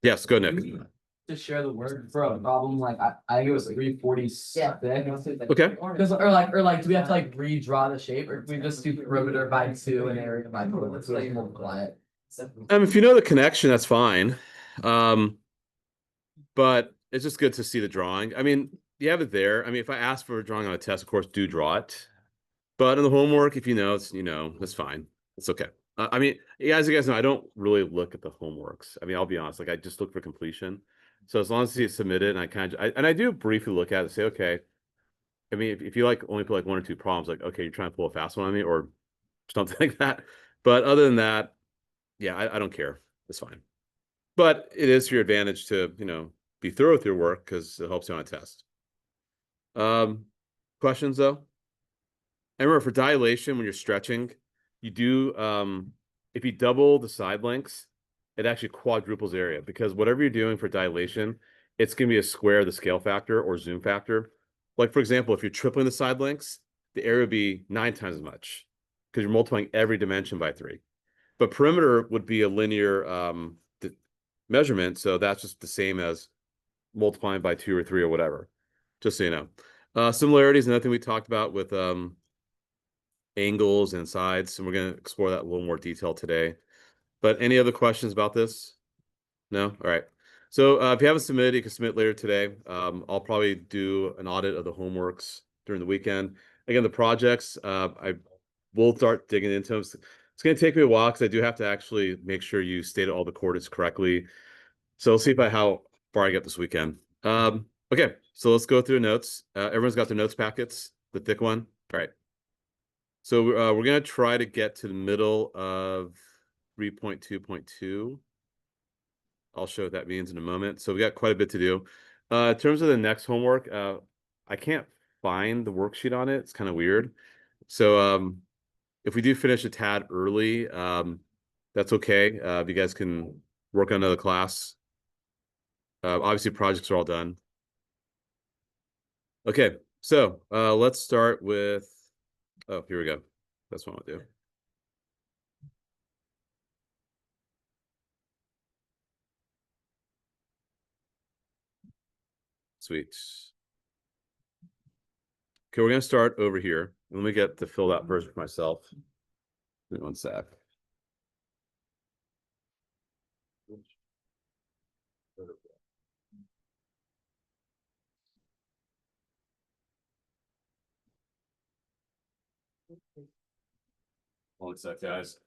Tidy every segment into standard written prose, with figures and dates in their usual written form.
Yes, go Nick. To share the word for a problem, like I think it was 340 Yeah. thick. Okay. Because or do we have to like redraw the shape, or do we just do perimeter by 2 and area by 4? Let's like multiply it. If you know the connection, that's fine. But it's just good to see the drawing. I mean, you have it there. I mean, if I ask for a drawing on a test, of course, do draw it. But in the homework, if you know, it's that's fine. It's okay. I mean, you guys know I don't really look at the homeworks. I mean, I'll be honest, like I just look for completion. So as long as you submit it, and I do briefly look at it and say, okay. I mean, if you like only put like 1 or 2 problems, like okay, you're trying to pull a fast one on me or something like that. But other than that, yeah, I don't care. It's fine. But it is to your advantage to, be thorough with your work because it helps you on a test. Questions though? And remember, for dilation, when you're stretching, you do, if you double the side lengths, it actually quadruples area because whatever you're doing for dilation, it's going to be a square of the scale factor or zoom factor. Like, for example, if you're tripling the side lengths, the area would be 9 times as much because you're multiplying every dimension by 3. But perimeter would be a linear measurement, so that's just the same as multiplying by 2 or 3 or whatever, just so you know. Similarities, another thing we talked about with angles and sides, and we're going to explore that in a little more detail today. But any other questions about this? No? All right. So if you haven't submitted, you can submit later today. I'll probably do an audit of the homeworks during the weekend. Again, the projects, I will start digging into them. It's going to take me a while because I do have to actually make sure you stated all the coordinates correctly. So we'll see how far I get this weekend. Okay, so let's go through the notes. Everyone's got their notes packets, the thick one. All right. So we're going to try to get to the middle of 3.2.2. I'll show what that means in a moment. So we got quite a bit to do. In terms of the next homework, I can't find the worksheet on it. It's kind of weird. So if we do finish a tad early, that's okay. If you guys can work on another class. Obviously, projects are all done. Okay, so let's start with, oh, here we go. That's what I'll do. Sweet. Okay, we're going to start over here. Let me get the filled out version for myself. Give me 1 sec. One sec, guys.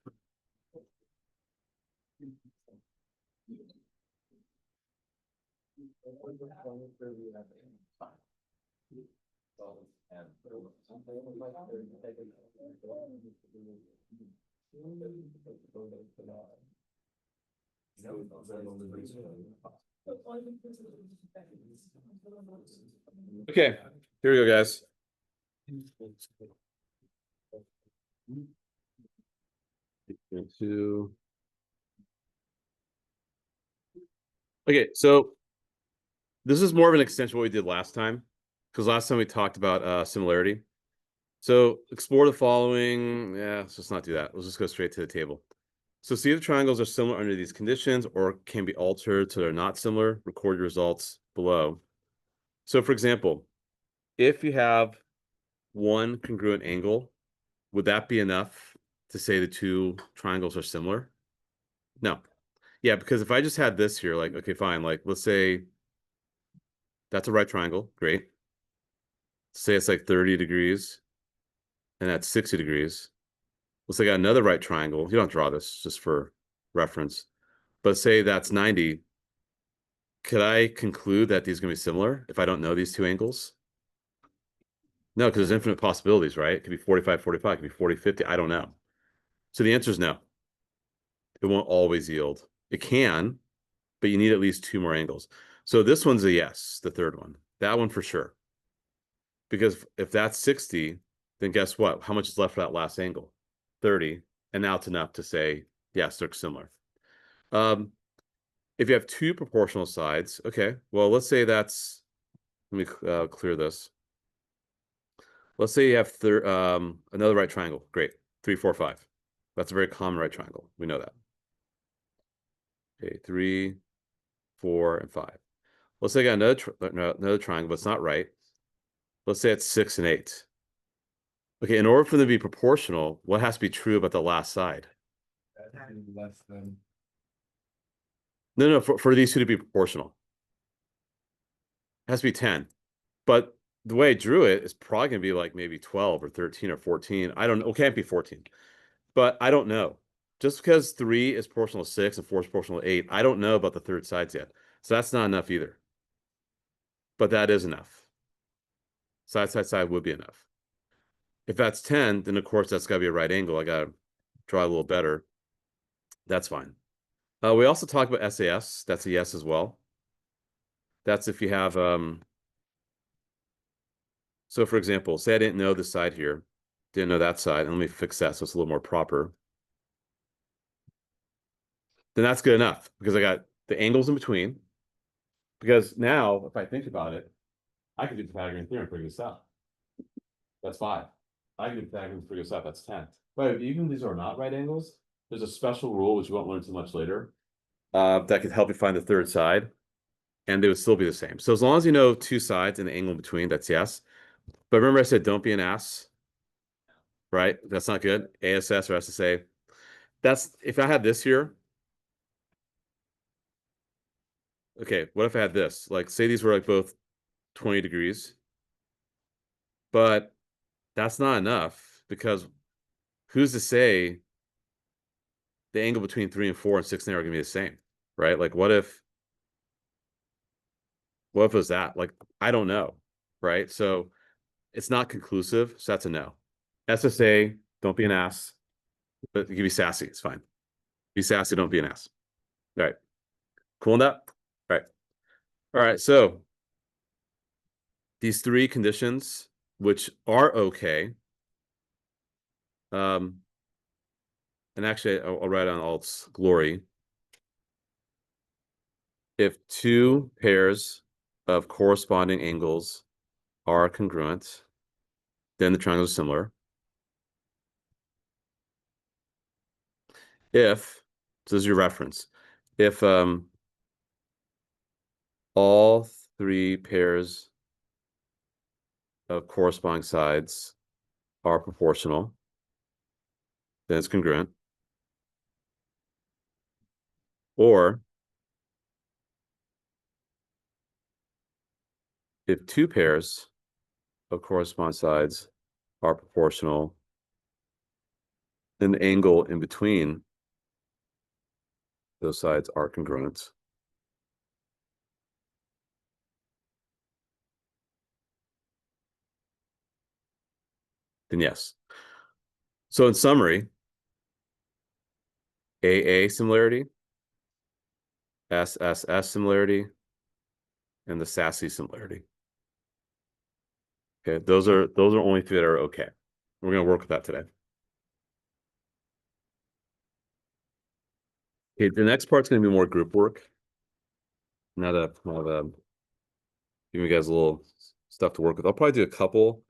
Okay, here we go, guys. Okay, so this is more of an extension of what we did last time, because last time we talked about similarity. So explore the following. Yeah, let's just not do that. Let's just go straight to the table. So see if the triangles are similar under these conditions or can be altered so they're not similar. Record your results below. So for example, if you have one congruent angle, would that be enough to say the 2 triangles are similar? No. Yeah, because if I just had this here, like, okay, fine. Like, let's say that's a right triangle. Great. Say it's like 30 degrees and that's 60 degrees. Let's say I got another right triangle. You don't draw this just for reference, but say that's 90. Could I conclude that these are going to be similar if I don't know these 2 angles? No, because there's infinite possibilities, right? It could be 45, 45, it could be 40, 50. I don't know. So the answer is no. It won't always yield. It can, but you need at least 2 more angles. So this one's a yes, the third one. That one for sure. Because if that's 60, then guess what? How much is left for that last angle? 30. And now it's enough to say, yes, they're similar. If you have 2 proportional sides, okay, well, let's say that's, let me clear this. Let's say you have another right triangle. Great. 3, 4, 5. That's a very common right triangle. We know that. Okay, 3, 4, and 5. Let's say I got another triangle, but it's not right. Let's say it's 6 and 8. Okay, in order for them to be proportional, what has to be true about the last side? Less than. No, for these two to be proportional. It has to be 10. But the way I drew it is probably going to be like maybe 12 or 13 or 14. I don't know. It can't be 14. But I don't know. Just because 3 is proportional to 6 and 4 is proportional to 8, I don't know about the third sides yet. So that's not enough either. But that is enough. Side would be enough. If that's 10, then of course that's got to be a right angle. I got to draw a little better. That's fine. We also talk about SAS. That's a yes as well. That's if you have so for example, say I didn't know this side here, didn't know that side, and let me fix that so it's a little more proper. Then that's good enough because I got the angles in between. Because now, if I think about it, I can do Pythagorean theorem and figure this out. That's 5. I can do Pythagorean and figure this out. That's 10. But even these are not right angles, there's a special rule which you won't learn too much later that could help you find the third side, and they would still be the same. So as long as you know two sides and the angle in between, that's yes. But remember I said don't be an ass, right? That's not good. ASS or SSA. That's if I had this here. Okay, what if I had this? Like say these were like both 20 degrees. But that's not enough because who's to say the angle between 3 and 4 and 6 and 8 are gonna be the same, right? Like what if it was that? Like I don't know, right? So it's not conclusive, so that's a no. SSA, don't be an ass, but you can be sassy, it's fine. Be sassy, don't be an ass. All right. Cool on that? All right. All right, so these 3 conditions, which are okay. And actually I'll write on alt's glory. If 2 pairs of corresponding angles are congruent, then the triangles are similar. If, so this is your reference, if all 3 pairs of corresponding sides are proportional, then it's congruent. Or if 2 pairs of corresponding sides are proportional, then the angle in between those sides are congruent. Then yes. So in summary, AA similarity, SSS similarity, and the sassy similarity. Okay, those are only 3 that are okay. We're gonna work with that today. Okay, the next part's gonna be more group work. Now that I've give you guys a little stuff to work with. I'll probably do a couple,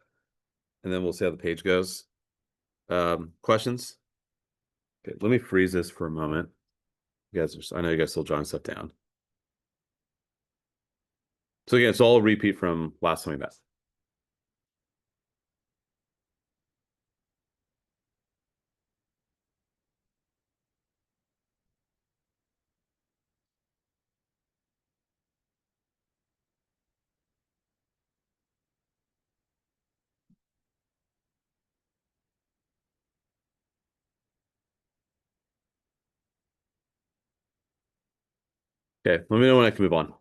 and then we'll see how the page goes. Questions? Okay, let me freeze this for a moment. You guys I know you guys still jotting stuff down. So again, it's all a repeat from last time we met. Okay, let me know when I can move on.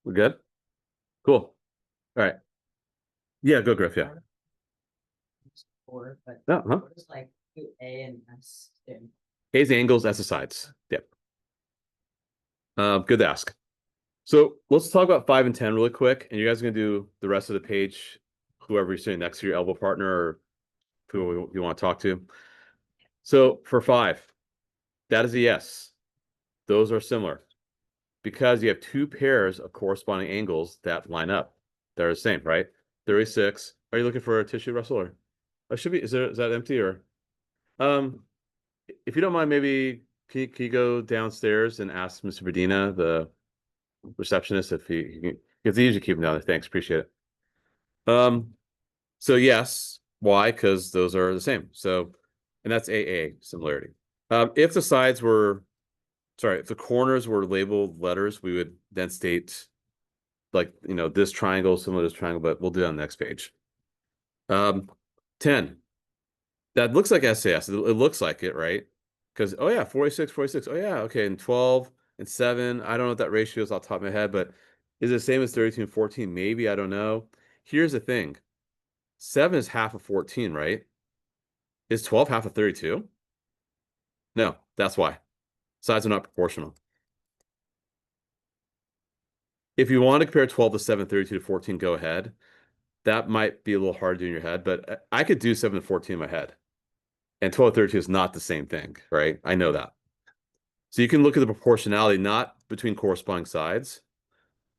We're good? Cool. All right. Yeah, go Griff, yeah. Or, but What is like A and S in? A's the angles, S the sides. Yep. Good to ask. So let's talk about 5 and 10 really quick, and you guys are gonna do the rest of the page, whoever you're sitting next to, your elbow partner or who you want to talk to. So for 5, that is a yes. Those are similar because you have 2 pairs of corresponding angles that line up. They're the same, right? 36. Are you looking for a tissue, Russell? Or should be, is that empty or? Um, if you don't mind, maybe can you go downstairs and ask Mr. Bedina, the receptionist, if he can, because they usually keep him down there. Thanks, appreciate it. So yes, why? Because those are the same. So, and that's AA similarity. If the sides were, sorry, if the corners were labeled letters, we would then state like, this triangle, similar to this triangle, but we'll do that on the next page. 10. That looks like SAS. It looks like it, right? Because, oh yeah, 46, 46. Oh yeah, okay. And 12 and 7. I don't know what that ratio is off the top of my head, but is it the same as 32 and 14? Maybe, I don't know. Here's the thing. 7 is half of 14, right? Is 12 half of 32? No, that's why. Sides are not proportional. If you want to compare 12 to 7, 32 to 14, go ahead. That might be a little hard to do in your head, but I could do 7 to 14 in my head. And 12 to 32 is not the same thing, right? I know that. So you can look at the proportionality not between corresponding sides,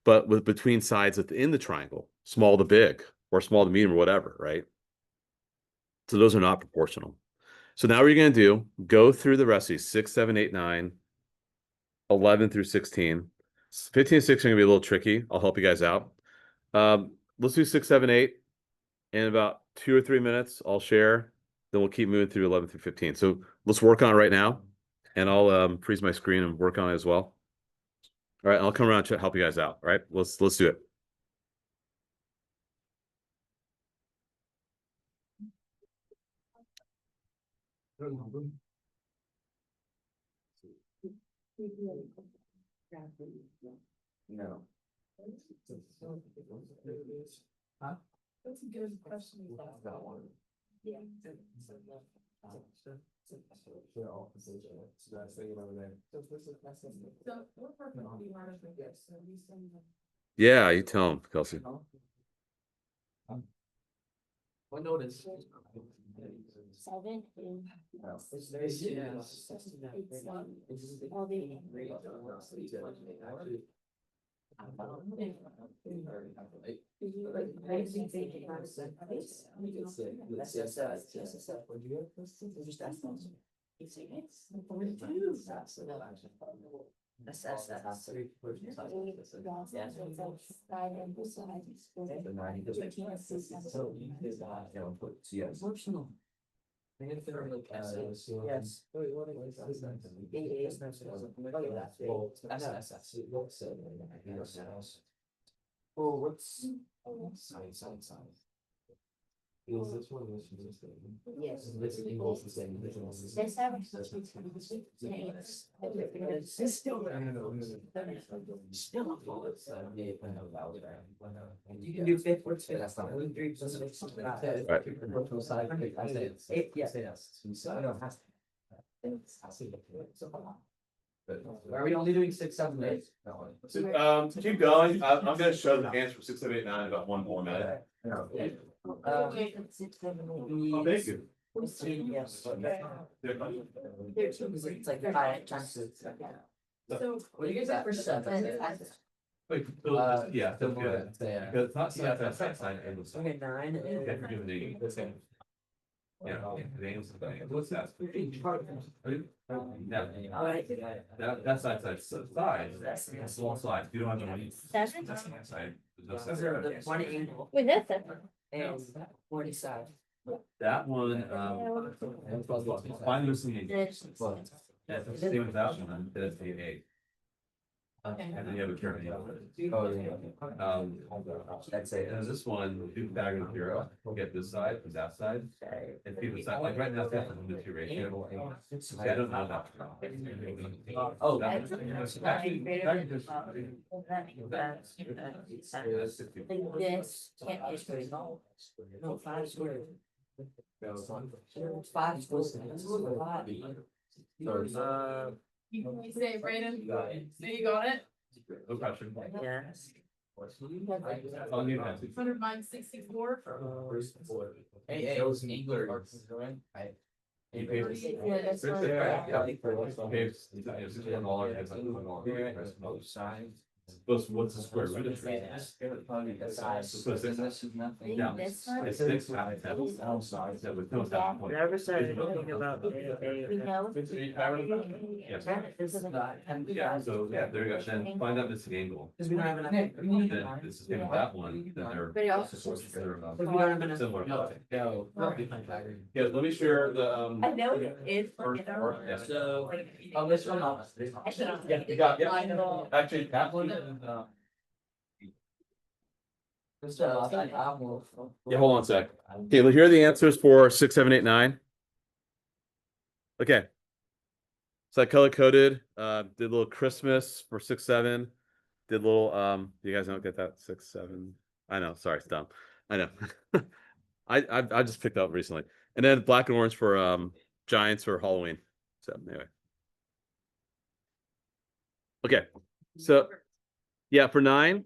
but between sides within the triangle, small to big or small to medium or whatever, right? So those are not proportional. So now what you're going to do, go through the rest of these 6, 7, 8, 9, 11 through 16. 15 and 16 are going to be a little tricky. I'll help you guys out. Let's do 6, 7, 8 in about 2 or 3 minutes. I'll share. Then we'll keep moving through 11 through 15. So let's work on it right now. And I'll freeze my screen and work on it as well. All right, I'll come around to help you guys out. All right, let's do it. No. Huh? That's a good question. That one. Yeah. They're all positions. So that's the over there. So we're perfectly honest with this, so we send them. Yeah, you tell them, Kelsey. What notice? 7. It's very serious. All the. Emotional. Yes. Well, what's side? Is this one? Yes. This equals the same. This one's the same. Let's have. You can do fifth, what's fifth? That's not. Are we only doing 6, 7, 8? Keep going. I'm going to show the answer for 6, 7, 8, 9 in about 1 more minute. Oh, thank you. Yes. It's like 5 times. So. What do you get for 7? Wait, Yeah. Because it's not side, that's side, and it's Okay, 9. Okay, for doing the same. Yeah, the angles of the angle. What's that? Alright. That's side. That's small side. You don't have to wait. 7? That's the side. There's no Those side. are the 1 angle Wait, that's it. and 40 side. That one, find the same. This. Yeah, it's the same with that one, that's the A. And then you have a curve. Oh, yeah. That's it. And this one, do diagonal zero, we'll get this side and that side. And people side, like right now, that's the 1 to 2 ratio. I don't know that. Oh. That- actually, that just- Like this can't be straight. No, 5 squared. That was one. 5 squared. You say, Brayden, so you got it? No question. Yes. I'll need that. 100 minus 64. Hey, Engler. You pay for- Yeah, that's right. Yeah. Okay, it's $1, it's like $1. Side. what's the square root of three? The size. So six. This is nothing. Yeah. This one? It's six times that. That would no half point. Never started thinking about. We know. Yes. This is not. Yeah, so, yeah, there you go, then find that missing angle, Cause we don't have enough. then this is gonna be that one, then they're. But it also they're, Cause we don't have enough. Similar. No. Yeah, let me share the, I know it is. First part, yeah. So, oh, this one, no. Yeah, you got, yeah, actually, that one, This one, yeah, hold on a sec. Okay, well, here are the answers for 6, 7, 8, 9. Okay. So I color coded, did a little Christmas for 6, 7, did a little, you guys don't get that 6, 7. I know, sorry, it's dumb. I know. I just picked up recently. And then black and orange for Giants or Halloween. So anyway. Okay. So yeah, for 9.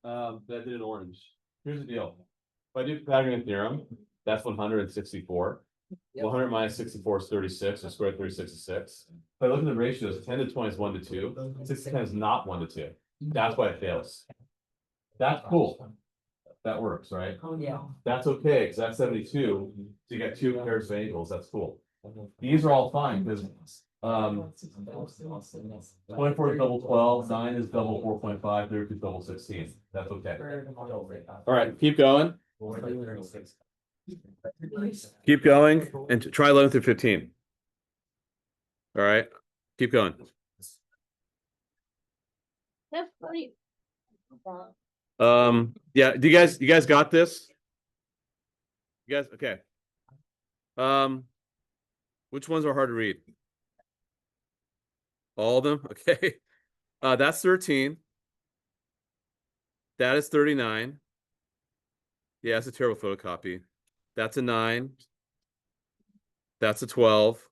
I did an orange. Here's the deal. If I do Pythagorean theorem, that's 164. 100 minus 64 is 36, so square root of 36 is 6. If I look at the ratios, 10 to 20 is 1 to 2. 6 to 10 is not 1 to 2. That's why it fails. That's cool. That works, right? Yeah. That's okay, because that's 72. So you got 2 pairs of angles. That's cool. These are all fine because 24 is double 12, 9 is double 4.5, 32 is double 16. That's okay. All right, keep going. Keep going and try 11 through 15. All right, keep going. That's funny. Yeah, do you guys got this? You guys, okay. Which ones are hard to read? All of them? Okay. That's 13. That is 39. Yeah, it's a terrible photocopy. That's a 9. That's a 12.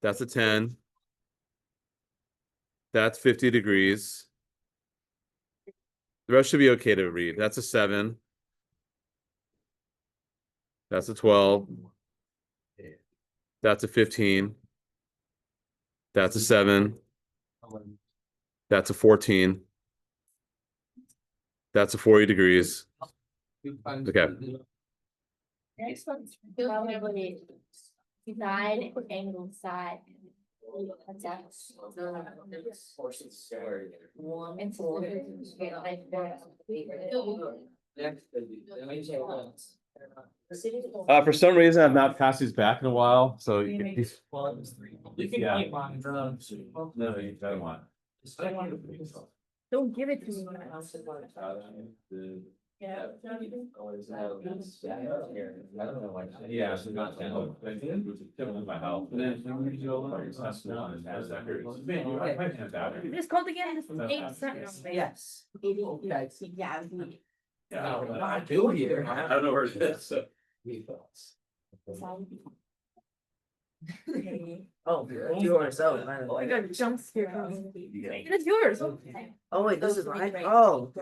That's a 10. That's 50 degrees. The rest should be okay to read. That's a 7. That's a 12. That's a 15. That's a 7. That's a 14. That's a 40 degrees. Okay. Next one's probably side angle side. That's and four. For some reason, I've not passed these back in a while, so You can Yeah. keep mine. no, you don't want. Don't give it to me. Yeah. Yeah, so not my health. And then we do a little test one and has that. This called again, this is 8 cents. Yes. Yeah. I do here. I don't know where it is, so. Oh, yours, oh, mine. Oh, I got a jump scare. It's yours. Oh, wait, this is mine, oh.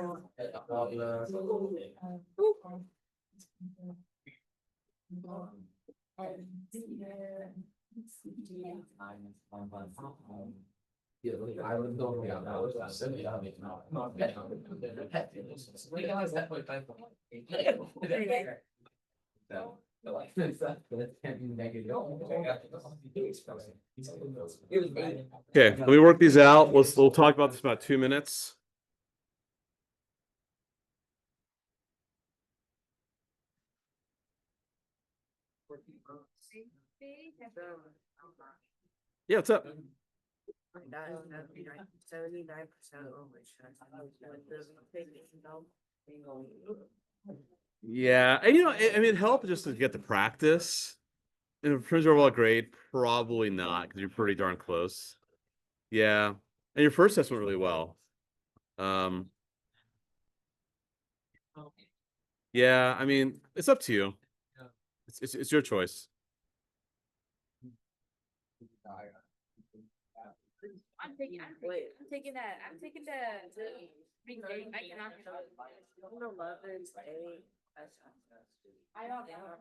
Okay, let me work these out. We'll talk about this in about 2 minutes. Yeah, what's up? 79% Yeah, and I mean, it helped just to get the practice. In terms of overall grade, probably not, because you're pretty darn close. Yeah, and your first test went really well. Yeah, I mean, it's up to you. It's your choice. I'm taking that. I'm taking the big thing. I cannot. I don't know.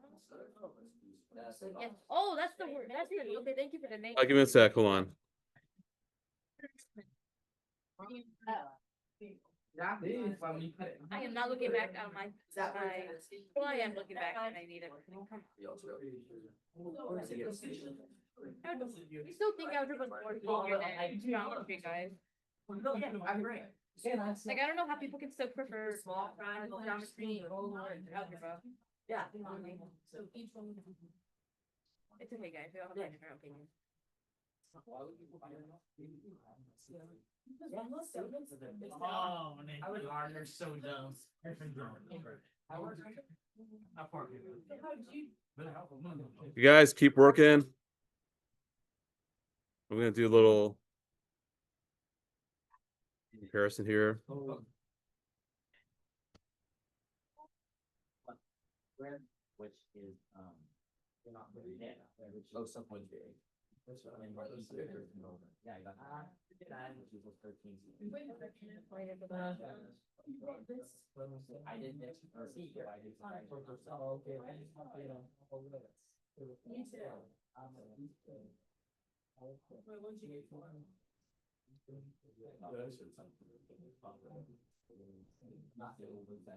Yes. Oh, that's the word. That's the okay. Thank you for the name. I'll give me a sec. Hold on. I am not looking back on my, well, I am looking back and I need it. I still think algebra is more easier than geometry, guys. Like, I don't know how people can still prefer geometry over algebra. Yeah. It's okay, guys, we all have different opinions. Oh, man, you're so dumb. You guys keep working. I'm gonna do a little comparison here. Which is, Oh, some point there. and what is it? Yeah, I got that, which equals 13. I didn't see, but I did. Oh, okay.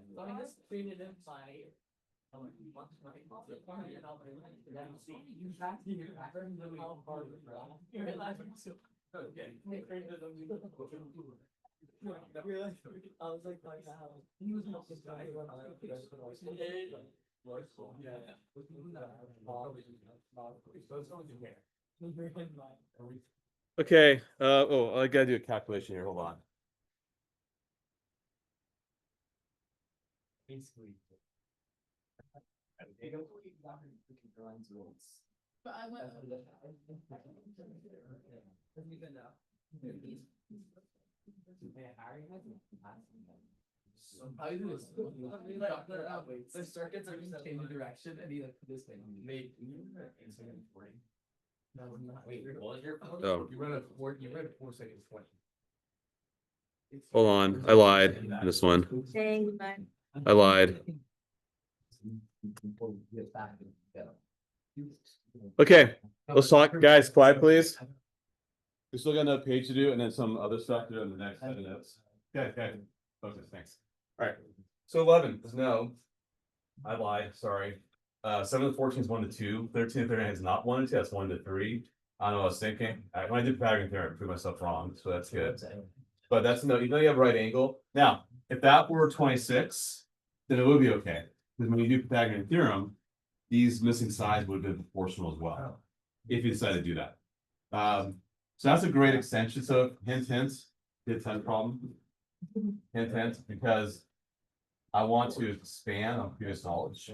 So I just treated him by. I was like, he was not this guy. Okay, oh, I gotta do a calculation here, hold on. Basically. But I went. The circuits are just changing direction and he like put this thing. Wait, what was your? Oh. You read it 4 seconds 20. Hold on, I lied, this one, Dang, man. I lied. Okay, let's talk, guys, quiet please. We still got another page to do and then some other stuff to do in the next set of notes. Okay, okay, thanks. Alright, so 11 is no. I lied, sorry. 7 to 14 is 1 to 2, 13 to 39 is not 1 to 2, that's 1 to 3. I don't know what I was thinking. When I did Pythagorean theorem, I proved myself wrong, so that's good. But that's no, you know you have a right angle. Now, if that were 26, then it would be okay. Because when you do Pythagorean theorem, these missing sides would have been proportional as well. If you decide to do that. So that's a great extension. So hint, hint problem. Hint, because I want to expand on previous knowledge.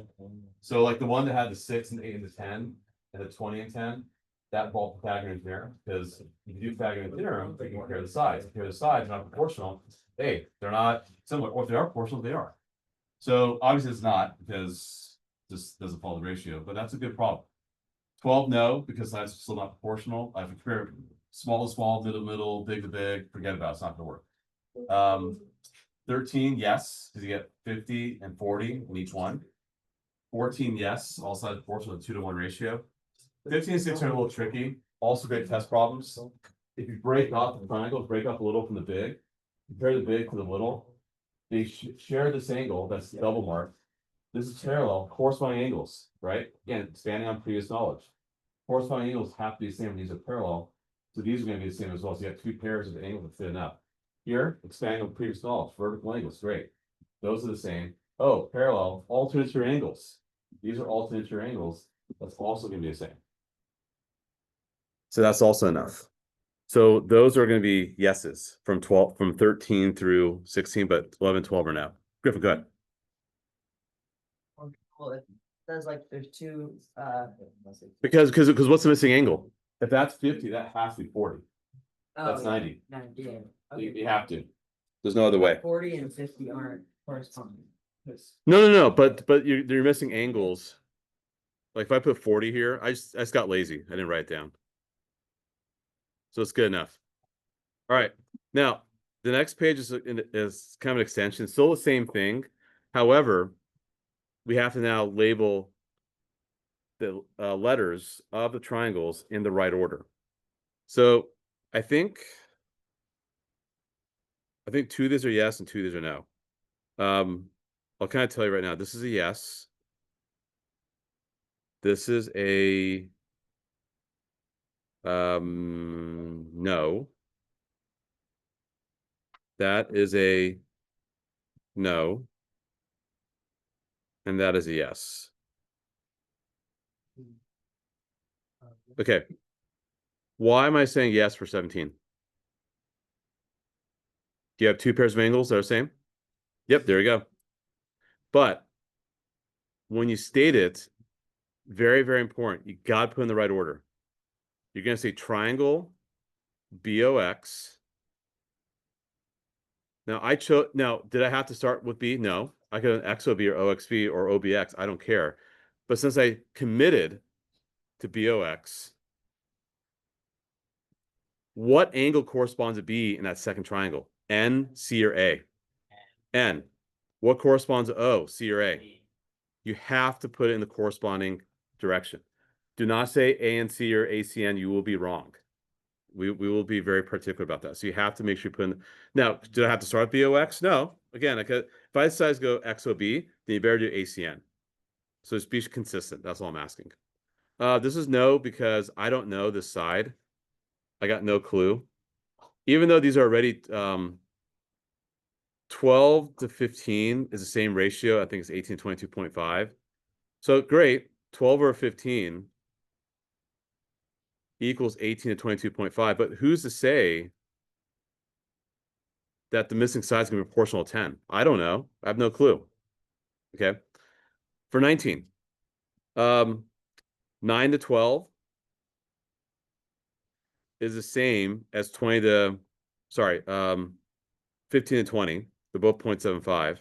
So like the one that had the 6 and 8 and the 10 and the 20 and 10, that involved Pythagorean theorem, because if you do Pythagorean theorem, you can compare the sides. Compare the sides, they're not proportional. Hey, they're not similar, or if they are proportional, they are. So obviously it's not, because this doesn't follow the ratio, but that's a good problem. 12, no, because that's still not proportional. I compare small to small, middle, big to big, forget about it, it's not gonna work. 13, yes, because you get 50 and 40 in each one. 14, yes, all sides proportional to 2-to-1 ratio. 15 and 16 are a little tricky, also great test problems. If you break off the triangles, break up a little from the big, compare the big to the little, they share this angle that's double marked. This is parallel, corresponding angles, right? Again, expanding on previous knowledge. Corresponding angles have to be the same when these are parallel. So these are going to be the same as well. So you have 2 pairs of angles that fit enough. Here, expanding on previous knowledge, vertical angles, great. Those are the same. Oh, parallel, alternate your angles. These are alternate your angles. That's also going to be the same. So that's also enough. So those are going to be yeses from 13 through 16, but 11, 12 are no. Griffin, go ahead. Well, it says like there's 2, Because what's the missing angle? If that's 50, that has to be 40. That's 90. 90, yeah. You have to. There's no other way. 40 and 50 aren't corresponding. No. But you're missing angles. Like if I put 40 here, I just got lazy. I didn't write it down. So it's good enough. All right. Now the next page is kind of an extension. Still the same thing. However, we have to now label the letters of the triangles in the right order. So I think I think 2 of these are yes and 2 of these are no. I'll kind of tell you right now, this is a yes. This is a no. That is a no. And that is a yes. Okay. Why am I saying yes for 17? Do you have 2 pairs of angles that are the same? Yep, there you go. But when you state it, very, very important. You got to put in the right order. You're going to say triangle BOX. Now I chose. Now, did I have to start with B? No. I could have XOB or OXB or OBX. I don't care. But since I committed to BOX, what angle corresponds to B in that second triangle? N, C, or A? N. What corresponds to O, C, or A? You have to put it in the corresponding direction. Do not say A and C or ACN. You will be wrong. We will be very particular about that. So you have to make sure you put in. Now, do I have to start with BOX? No. Again, if I decide to go XOB, then you better do ACN. So just be consistent. That's all I'm asking. This is no because I don't know this side. I got no clue. Even though these are already 12 to 15 is the same ratio. I think it's 18 to 22.5. So great. 12 over 15 equals 18 to 22.5. But who's to say that the missing side is going to be proportional to 10? I don't know. I have no clue. Okay. For 19, 9 to 12 is the same as 20 to, sorry, 15 to 20. They're both 0.75.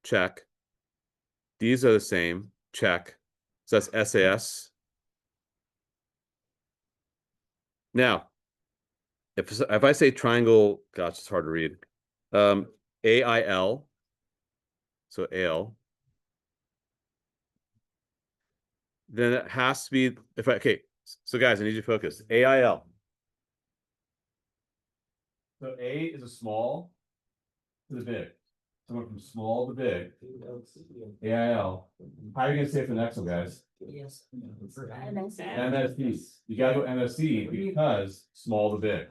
Check. These are the same. Check. So that's SAS. Now, if I say triangle, gosh, it's hard to read. AIL. So AL. Then it has to be, okay, so guys, I need you to focus. AIL. So A is a small to the big. So we're from small to big. AIL. How are you gonna say it for the next one, guys? Yes. MSD. You gotta go MSD because small to big,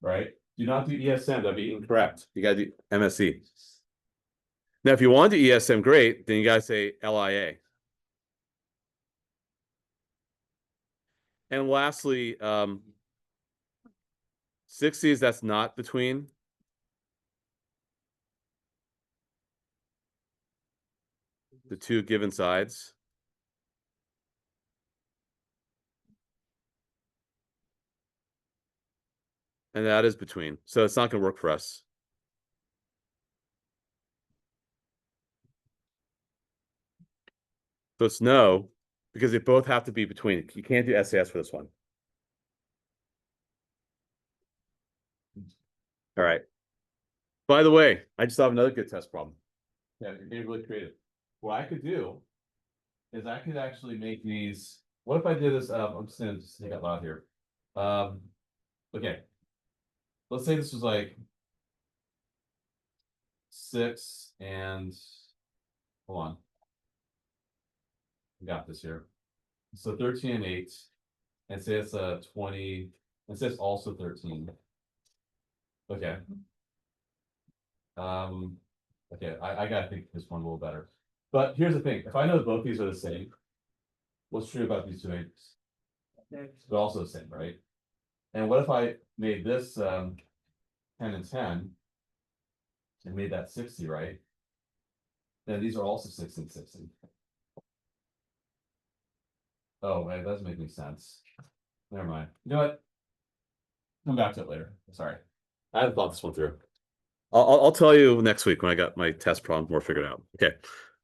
right? Do not do ESM, that'd be incorrect. You gotta do MSC. Now, if you want to do ESM, great, then you gotta say LIA. And lastly, 60s, that's not between. The two given sides. And that is between. So it's not going to work for us. So it's no, because they both have to be between. You can't do SAS for this one. All right. By the way, I just have another good test problem. Yeah, you're getting really creative. What I could do is I could actually make these. What if I did this? I'm just going to say out loud here. Okay. Let's say this was like 6 and hold on. I got this here. So 13 and 8. And say it's 20. And say it's also 13. Okay. Okay, I gotta think this one a little better. But here's the thing, if I know both these are the same, what's true about these two angles? They're also the same, right? And what if I made this 10 and 10 and made that 60, right? Then these are also 60 and 60. Oh, wait, that doesn't make any sense. Never mind. You know what? Come back to it later. Sorry. I haven't thought this one through. I'll tell you next week when I got my test problem more figured out. Okay.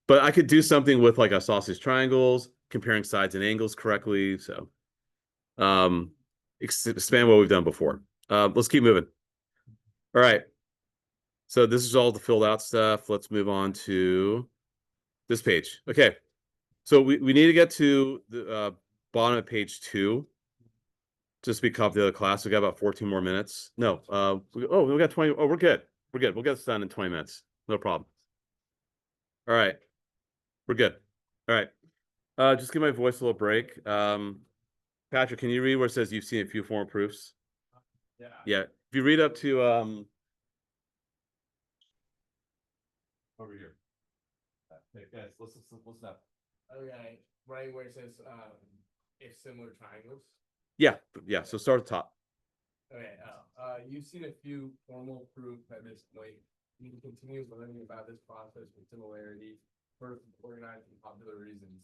But I could do something with like isosceles triangles, comparing sides and angles correctly. So expand what we've done before. Let's keep moving. All right. So this is all the filled out stuff. Let's move on to this page. Okay. So we need to get to the bottom of page 2 just to be caught up with the other class. We got about 14 more minutes. No, we got 20. Oh, we're good. We're good. We'll get this done in 20 minutes. No problem. All right. We're good. All right. Just give my voice a little break. Patrick, can you read where it says you've seen a few formal proofs? Yeah. Yeah. If you read up to over here. Okay, guys, listen up. Okay, right where it says, if similar triangles. Yeah, yeah. So start at the top. Okay, you've seen a few formal proof at this point. You can continue learning about this process with similarity, first organized and popular reasons.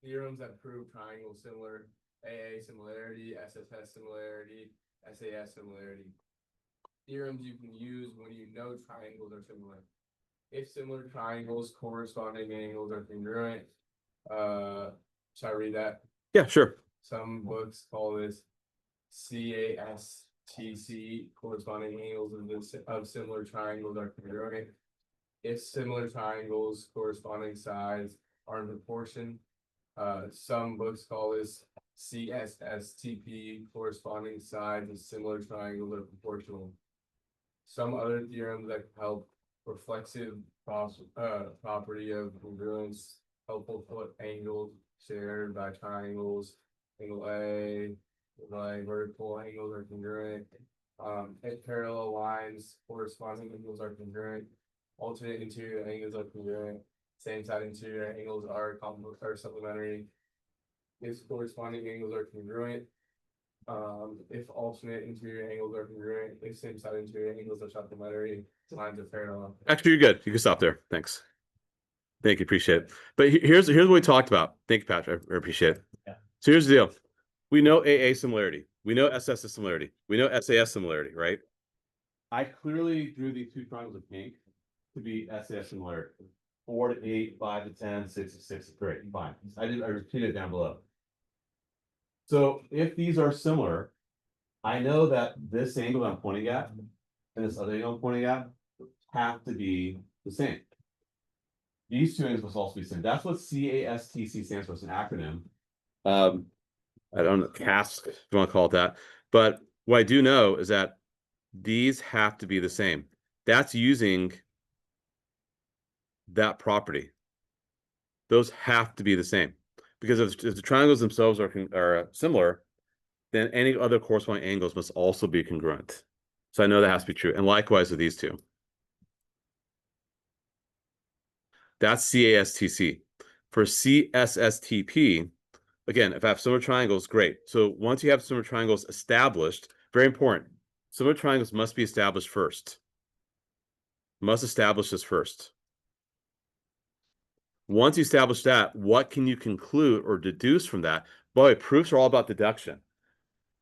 Theorems that prove triangles similar, AA similarity, SSS similarity, SAS similarity. Theorems you can use when you know triangles are similar. If similar triangles, corresponding angles are congruent. Should I read that? Yeah, sure. Some books call this CASTC, corresponding angles of similar triangles are congruent. If similar triangles, corresponding sides are in proportion. Some books call this CSSTP, corresponding sides of similar triangles are proportional. Some other theorems that help reflexive property of congruence, helpful foot angles shared by triangles, angle A, like vertical angles are congruent. If parallel lines, corresponding angles are congruent. Alternate interior angles are congruent. Same side interior angles are supplementary. If corresponding angles are congruent. If alternate interior angles are congruent, if same side interior angles are supplementary, lines are parallel. Actually, you're good. You can stop there. Thanks. Thank you. Appreciate it. But here's what we talked about. Thank you, Patrick. I appreciate it. Yeah. So here's the deal. We know AA similarity. We know SS similarity. We know SAS similarity, right? I clearly drew these two triangles of pink to be SAS similarity. 4 to 8, 5 to 10, 6 to 6 to 3. Fine. I repeated it down below. So if these are similar, I know that this angle I'm pointing at and this other angle I'm pointing at have to be the same. These two angles must also be the same. That's what CASTC stands for. It's an acronym. I don't know, CAST, if you want to call it that. But what I do know is that these have to be the same. That's using that property. Those have to be the same. Because if the triangles themselves are similar, then any other corresponding angles must also be congruent. So I know that has to be true. And likewise with these two. That's CASTC. For CSSTP, again, if I have similar triangles, great. So once you have similar triangles established, very important, similar triangles must be established first. Must establish this first. Once you establish that, what can you conclude or deduce from that? Boy, proofs are all about deduction.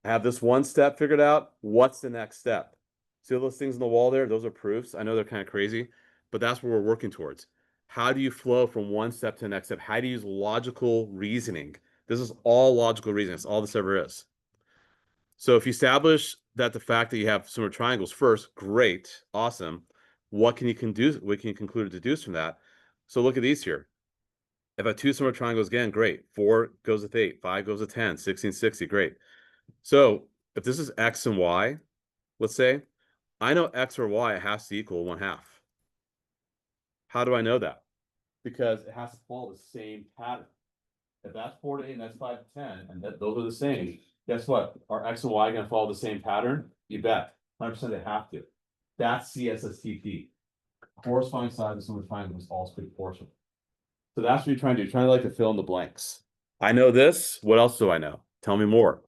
I have this one step figured out. What's the next step? See all those things on the wall there? Those are proofs. I know they're kind of crazy, but that's what we're working towards. How do you flow from one step to the next step? How do you use logical reasoning? This is all logical reasoning. That's all this ever is. So if you establish that the fact that you have similar triangles first, great, awesome. What can you conclude or deduce from that? So look at these here. If I have two similar triangles again, great. 4 goes with 8, 5 goes with 10, 16, 60, great. So if this is X and Y, let's say, I know X or Y has to equal 1/2. How do I know that? Because it has to follow the same pattern. If that's 4 to 8 and that's 5 to 10, and those are the same, guess what? Are X and Y going to follow the same pattern? You bet. 100% they have to. That's CSSTP. Corresponding sides of similar triangles must also be proportional. So that's what you're trying to do. You're trying to fill in the blanks. I know this. What else do I know? Tell me more.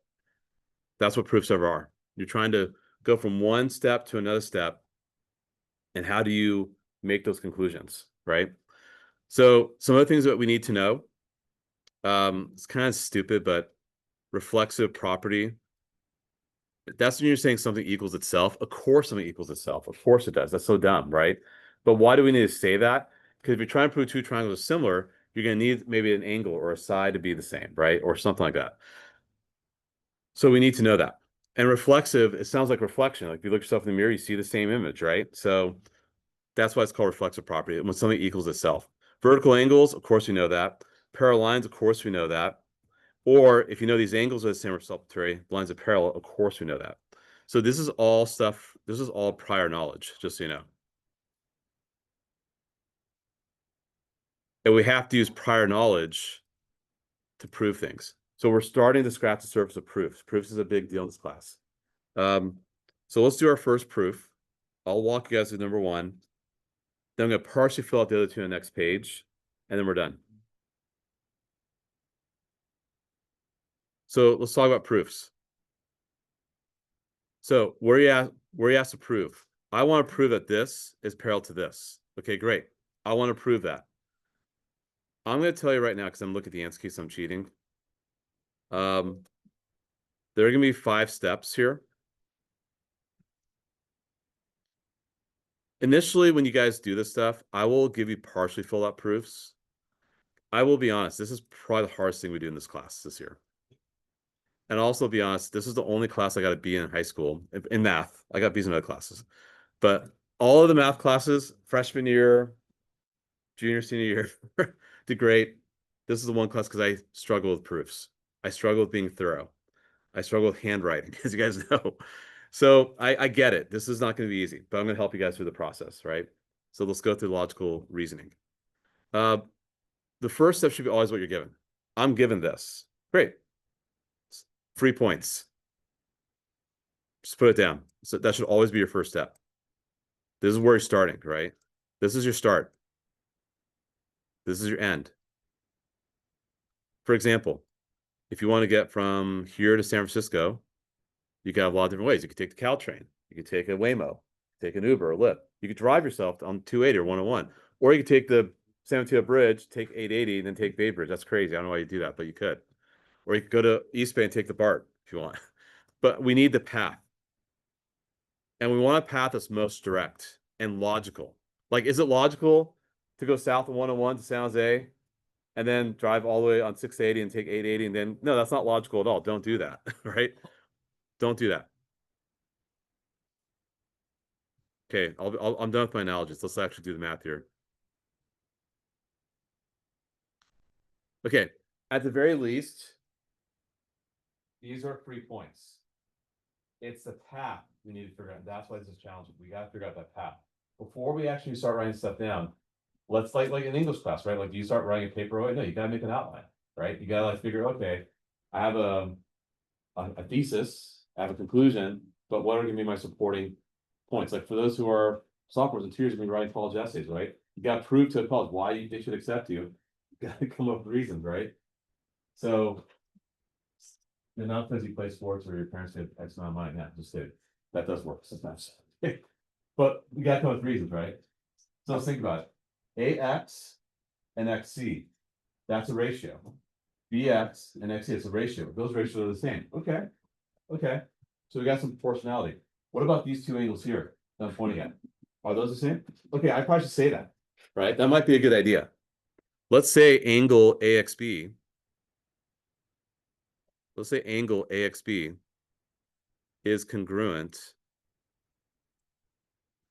That's what proofs ever are. You're trying to go from one step to another step. And how do you make those conclusions, right? So some of the things that we need to know, it's kind of stupid, but reflexive property. That's when you're saying something equals itself. Of course something equals itself. Of course it does. That's so dumb, right? But why do we need to say that? Because if you're trying to prove two triangles are similar, you're going to need maybe an angle or a side to be the same, right? Or something like that. So we need to know that. And reflexive, it sounds like reflection. Like if you look yourself in the mirror, you see the same image, right? So that's why it's called reflexive property, when something equals itself. Vertical angles, of course we know that. Parallel lines, of course we know that. Or if you know these angles are the same or subtrary, lines are parallel, of course we know that. So this is all stuff, this is all prior knowledge, just so you know. And we have to use prior knowledge to prove things. So we're starting to scratch the surface of proofs. Proofs is a big deal in this class. So let's do our first proof. I'll walk you guys through number one. Then I'm going to partially fill out the other two on the next page, and then we're done. So let's talk about proofs. So where you asked to prove? I want to prove that this is parallel to this. Okay, great. I want to prove that. I'm going to tell you right now because I'm looking at the answer key, so I'm cheating. There are going to be 5 steps here. Initially, when you guys do this stuff, I will give you partially filled out proofs. I will be honest, this is probably the hardest thing we do in this class this year. And also be honest, this is the only class I got a B in high school in math. I got B's in other classes, but all of the math classes, freshman year, junior, senior year, did great. This is the one class because I struggle with proofs. I struggle with being thorough. I struggle with handwriting, as you guys know. So I get it. This is not going to be easy, but I'm going to help you guys through the process, right? So let's go through logical reasoning. The first step should be always what you're given. I'm given this. Great. 3 points. Just put it down. So that should always be your first step. This is where you're starting, right? This is your start. This is your end. For example, if you want to get from here to San Francisco, you can have a lot of different ways. You could take the Caltrain. You could take a Waymo, take an Uber or Lyft. You could drive yourself on 280 or 101. Or you could take the San Mateo Bridge, take 880, and then take Bay Bridge. That's crazy. I don't know why you do that, but you could. Or you could go to East Bay and take the BART if you want. But we need the path. And we want a path that's most direct and logical. Like, is it logical to go south of 101 to San Jose and then drive all the way on 680 and take 880 and then, no, that's not logical at all. Don't do that, right? Don't do that. Okay, I'm done with my analogies. Let's actually do the math here. Okay, at the very least, these are 3 points. It's the path we need to figure out. That's why this is challenging. We got to figure out that path. Before we actually start writing stuff down, let's like in English class, right? Like, do you start writing a paper? Oh, no, you got to make an outline, right? You got to like figure, okay, I have a thesis, I have a conclusion, but what are going to be my supporting points? Like for those who are sophomores and 2 years have been writing college essays, right? You got to prove to a college why they should accept you. You got to come up with reasons, right? So, not because you play sports or your parents have X amount of money. Yeah, just kidding. That does work sometimes. But you got to come up with reasons, right? So let's think about it. AX and XC, that's a ratio. BX and XC is a ratio. Those ratios are the same. Okay. Okay. So we got some proportionality. What about these 2 angles here that I'm pointing at? Are those the same? Okay, I probably should say that, right? That might be a good idea. Let's say angle AXB. Let's say angle AXB is congruent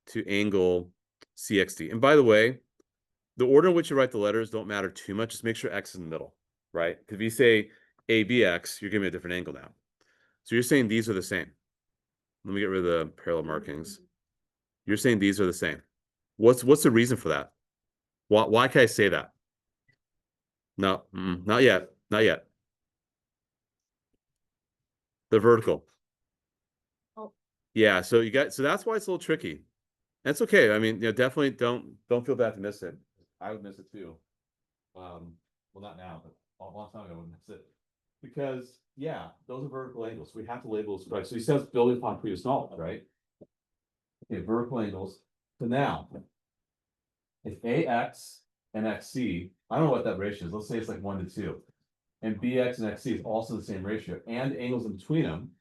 to angle CXD. And by the way, the order in which you write the letters don't matter too much. Just make sure X is in the middle, right? Because if you say ABX, you're giving me a different angle now. So you're saying these are the same. Let me get rid of the parallel markings. You're saying these are the same. What's the reason for that? Why can I say that? No, not yet. Not yet. The vertical. Oh. Yeah, so that's why it's a little tricky. That's okay. I mean, definitely don't feel bad to miss it. I would miss it too. Well, not now, but a long time ago I would miss it. Because yeah, those are vertical angles. We have to label those right. So he says building upon previous knowledge, right? Okay, vertical angles. So now, if AX and XC, I don't know what that ratio is. Let's say it's like 1 to 2. And BX and XC is also the same ratio, and angles in between them.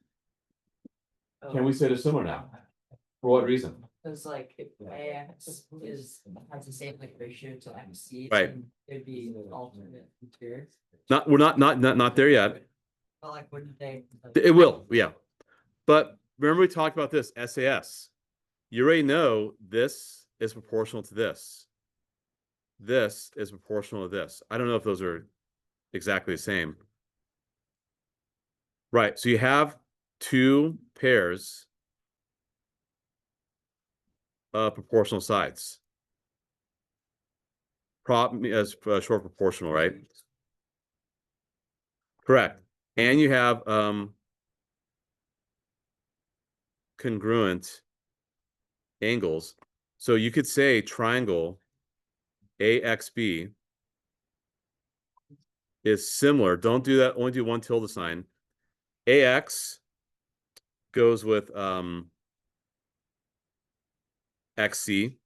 Can we say they're similar now? For what reason? Cause like if AX has the same like ratio to XC. Right. then it'd be alternate here. We're not there yet. But like wouldn't they? It will, yeah. But remember we talked about this SAS. You already know this is proportional to this. This is proportional to this. I don't know if those are exactly the same. Right, so you have two pairs of proportional sides. Prop as short proportional, right? Correct. And you have congruent angles. So you could say triangle AXB is similar. Don't do that, only do one tilde sign. AX goes with XC.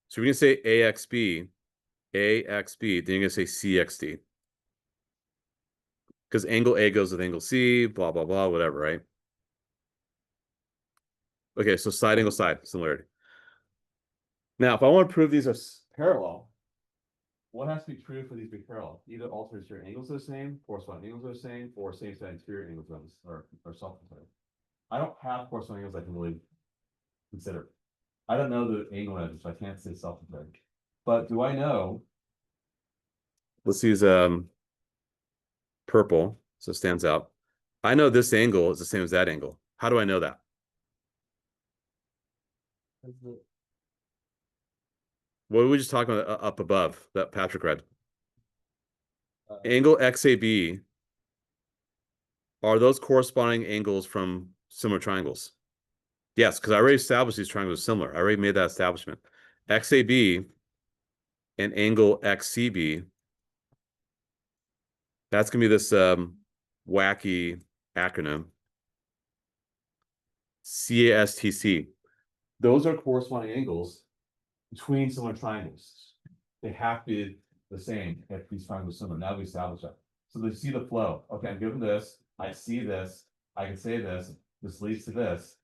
So we're gonna say AXB, then you're gonna say CXD. Because angle A goes with angle C, blah, blah, blah, whatever, right? Okay, so side angle side, similarity. Now, if I want to prove these are parallel, what has to be true for these to be parallel? Either alternate interior angles are the same, corresponding angles are the same, or same side interior angles are self-contained. I don't have corresponding angles I can really consider. I don't know the angle measure, so I can't say self-contained. But do I know? Let's use purple, so it stands out. I know this angle is the same as that angle. How do I know that? What were we just talking about up above that Patrick read? Angle XAB, are those corresponding angles from similar triangles? Yes, because I already established these triangles are similar. I already made that establishment. XAB and angle XCB, that's gonna be this wacky acronym. CASTC. Those are corresponding angles between similar triangles. They have to be the same if these triangles are similar. Now we establish that. So they see the flow. Okay, I'm given this. I see this. I can say this. This leads to this.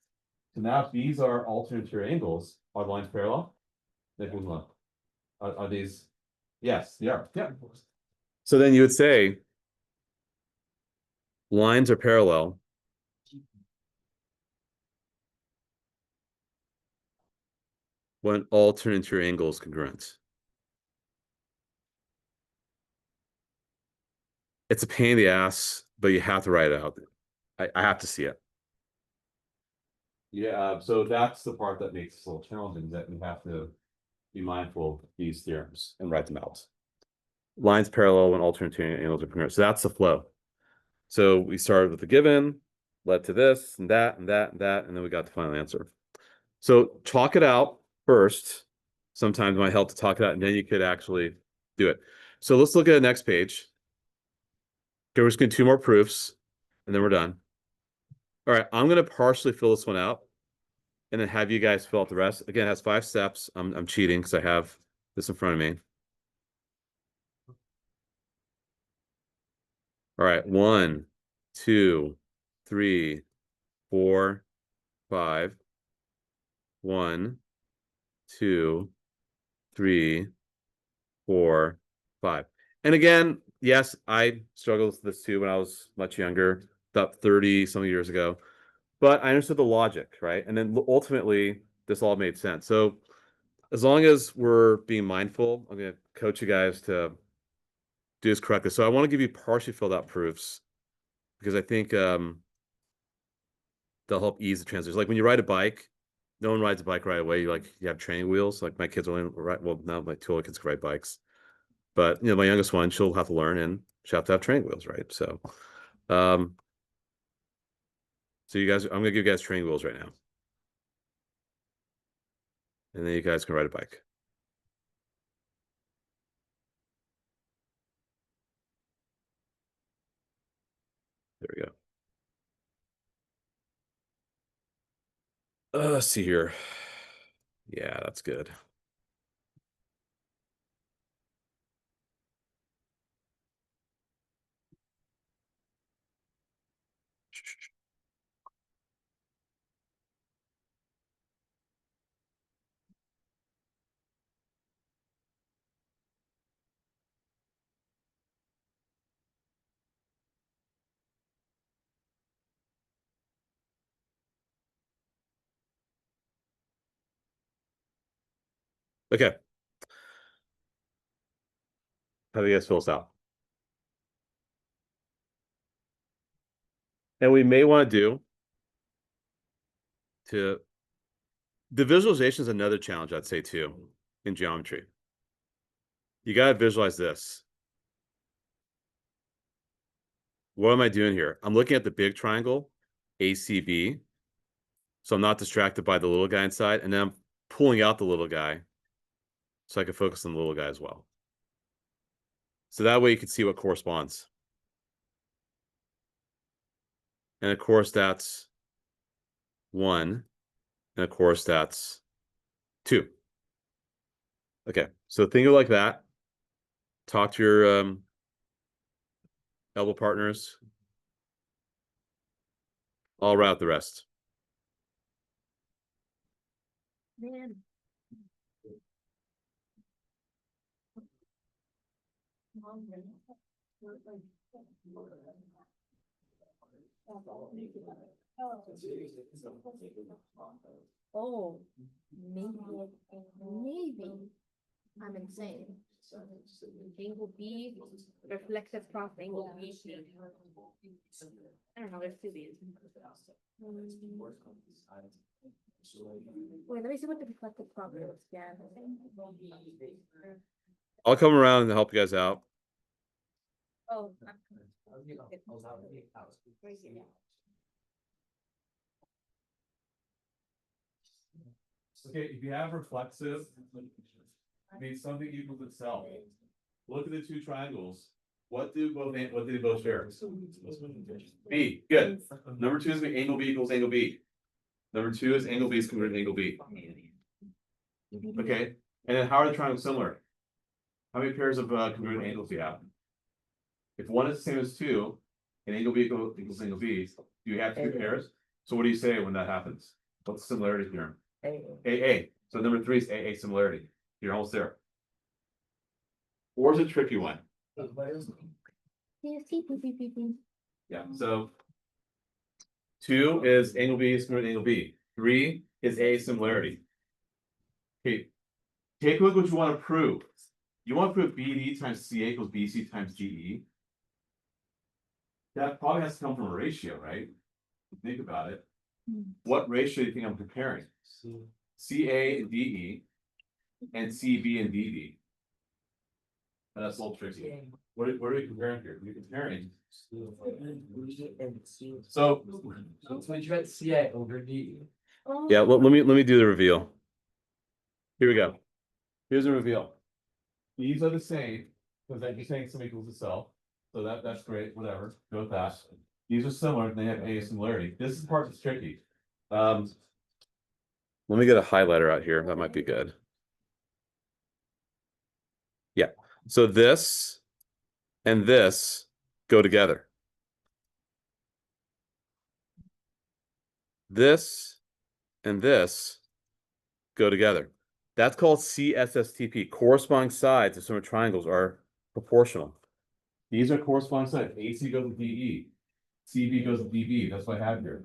So now if these are alternate interior angles, are the lines parallel? They move on. Are these? Yes, they are. Yeah. So then you would say lines are parallel. When alternate interior angle is congruent. It's a pain in the ass, but you have to write it out. I have to see it. Yeah, so that's the part that makes it a little challenging, that we have to be mindful of these theorems and write them out. Lines parallel when alternate angles are congruent. So that's the flow. So we started with the given, led to this and that and that and that, and then we got the final answer. So talk it out first. Sometimes it might help to talk it out, and then you could actually do it. So let's look at the next page. Okay, we're just gonna do 2 more proofs, and then we're done. All right, I'm gonna partially fill this one out, and then have you guys fill out the rest. Again, it has 5 steps. I'm cheating because I have this in front of me. All right, 1, 2, 3, 4, 5. 1, 2, 3, 4, 5. And again, yes, I struggled with this too when I was much younger, about 30 some years ago. But I understood the logic, right? And then ultimately, this all made sense. So as long as we're being mindful, I'm going to coach you guys to do this correctly. So I want to give you partially filled out proofs because I think they'll help ease the transition. Like when you ride a bike, no one rides a bike right away. You have training wheels. Like my kids only ride, well, now my 2 older kids can ride bikes. But my youngest one, she'll have to learn and she'll have to have training wheels, right? So so you guys, I'm gonna give you guys training wheels right now. And then you guys can ride a bike. There we go. Let's see here. Yeah, that's good. Okay. How do you guys fill this out? And we may want to do the visualization is another challenge, I'd say, too, in geometry. You got to visualize this. What am I doing here? I'm looking at the big triangle, ACB. So I'm not distracted by the little guy inside. And then I'm pulling out the little guy so I can focus on the little guy as well. So that way you can see what corresponds. And of course, that's 1. And of course, that's 2. Okay, so think of it like that. Talk to your elbow partners. I'll route the rest. Man. Oh, maybe I'm insane. Angle B, reflective cross angle B. I don't know, there's 2 B's. Wait, let me see what the reflective cross is again. I'll come around and help you guys out. Oh. Okay, if you have reflexive, means something equals itself. Look at the 2 triangles. What do they both share? B. Good. Number 2 is angle B equals angle B. Number 2 is angle B is congruent to angle B. Okay, and then how are the triangles similar? How many pairs of congruent angles do you have? If 1 is the same as 2, and angle B equals angle B, do you have 2 pairs? So what do you say when that happens? What's the similarity theorem? AA. So number 3 is AA similarity. You're almost there. 4 is a tricky one. Yeah, so 2 is angle B is congruent to angle B. 3 is A similarity. Okay, take a look at what you want to prove. You want to prove BD times CA equals BC times DE. That probably has to come from a ratio, right? Think about it. What ratio do you think I'm comparing? CA and DE and CB and DD. And that's a little tricky. What are we comparing here? We're comparing. So Switch red CA over D. yeah, let me do the reveal. Here we go. Here's a reveal. These are the same, because you're saying sum equals itself. So that's great, whatever, go with that. These are similar, and they have a similarity. This is the part that's tricky. Let me get a highlighter out here, that might be good. Yeah, so this and this go together. This and this go together. That's called CSSTP. Corresponding sides of similar triangles are proportional. These are corresponding sides. AC goes with DE. CB goes with DB. That's what I have here.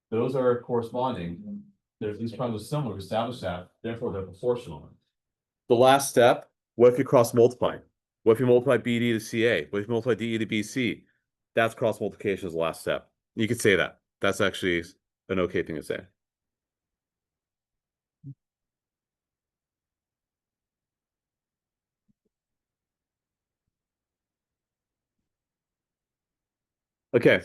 Those are corresponding. These triangles are similar. We established that. Therefore, they're proportional. The last step, what if you cross multiply? What if you multiply BD to CA? What if you multiply DE to BC? That's cross multiplication is the last step. You could say that. That's actually an okay thing to say. Okay.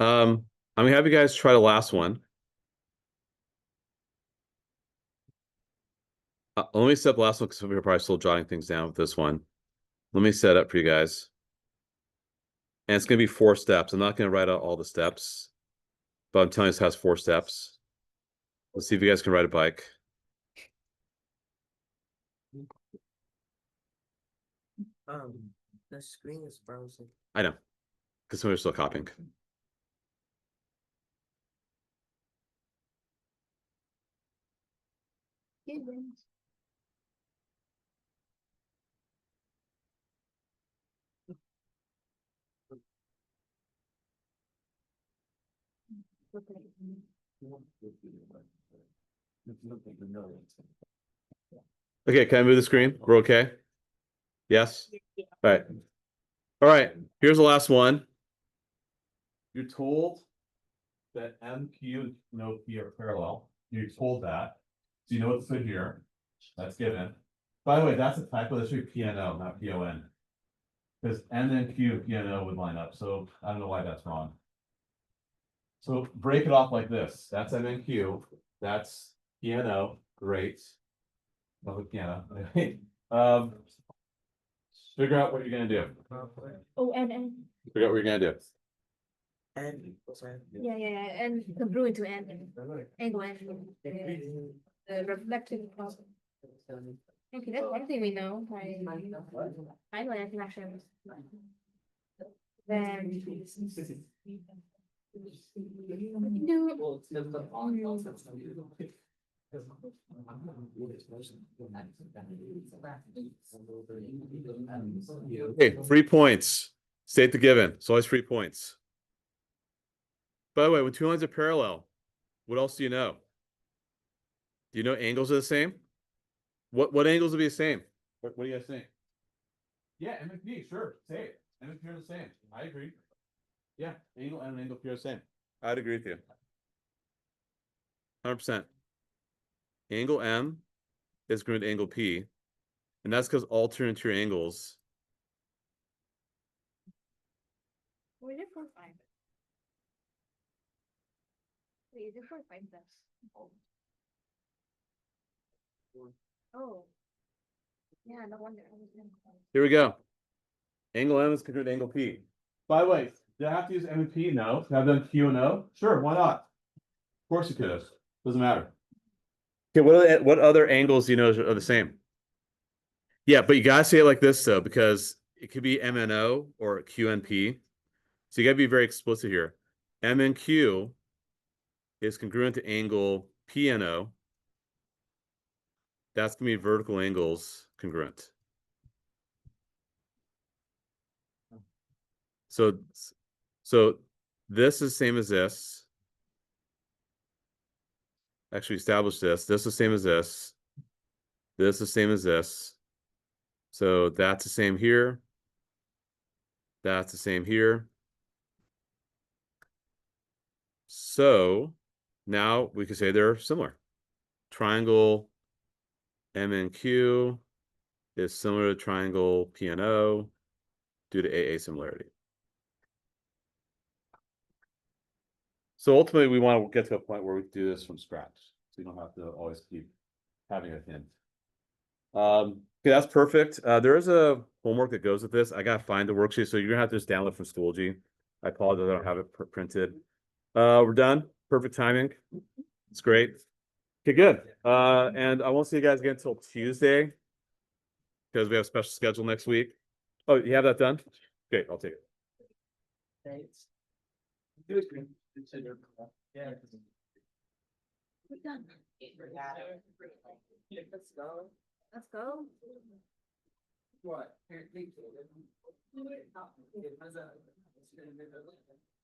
I'm gonna have you guys try the last one. Let me set the last one because we're probably still jotting things down with this one. Let me set up for you guys. And it's gonna be 4 steps. I'm not gonna write out all the steps, but I'm telling you this has 4 steps. Let's see if you guys can ride a bike. The screen is frozen. I know, because some are still copying. Okay, can I move the screen? We're okay? Yes? All right. All right, here's the last one. you're told that M, Q, and no P are parallel. You're told that. So you know what's good here. That's given. By the way, that's a typo. That should be PNO, not PON. Because M and Q and PNO would line up. So I don't know why that's wrong. So break it off like this. That's M and Q. That's PNO. Great. Love piano. Figure out what you're gonna do. Oh, and Figure out what you're gonna do. yeah, and congruent to n angle n. The reflective problem. Okay, that's one thing we know. I know that connection. Then. Okay, 3 points. State the given. It's always 3 points. By the way, when two lines are parallel, what else do you know? Do you know angles are the same? What angles will be the same? What do you guys think? Yeah, M and P, sure, say it. M and P are the same. I agree. Yeah, angle M and angle P are the same. I'd agree with you. 100%. Angle M is going to angle P, and that's because alternate to your angles. Wait, is it 4, 5? Wait, is it 4, 5 plus? Oh. Yeah, no wonder. I was gonna- Here we go. Angle M is congruent to angle P. By the way, do I have to use M and P? No. Have them Q and O? Sure, why not? Of course you could have. Doesn't matter. Okay, what other angles do you know are the same? Yeah, but you gotta say it like this though, because it could be MNO or QNP. So you gotta be very explicit here. MNQ is congruent to angle PNO. That's gonna be vertical angles congruent. So this is same as this. Actually establish this. This is the same as this. This is the same as this. So that's the same here. That's the same here. So now we can say they're similar. Triangle MNQ is similar to triangle PNO due to AA similarity. So ultimately, we want to get to a point where we do this from scratch. So you don't have to always keep having a hint. Okay, that's perfect. There is a homework that goes with this. I gotta find the worksheet, so you're gonna have to just download from Schoology. I apologize, I don't have it printed. We're done. Perfect timing. It's great. Okay, good. And I won't see you guys again until Tuesday because we have a special schedule next week. Oh, you have that done? Okay, I'll take it. Thanks. Yeah. We're done. Let's go. Let's go. What?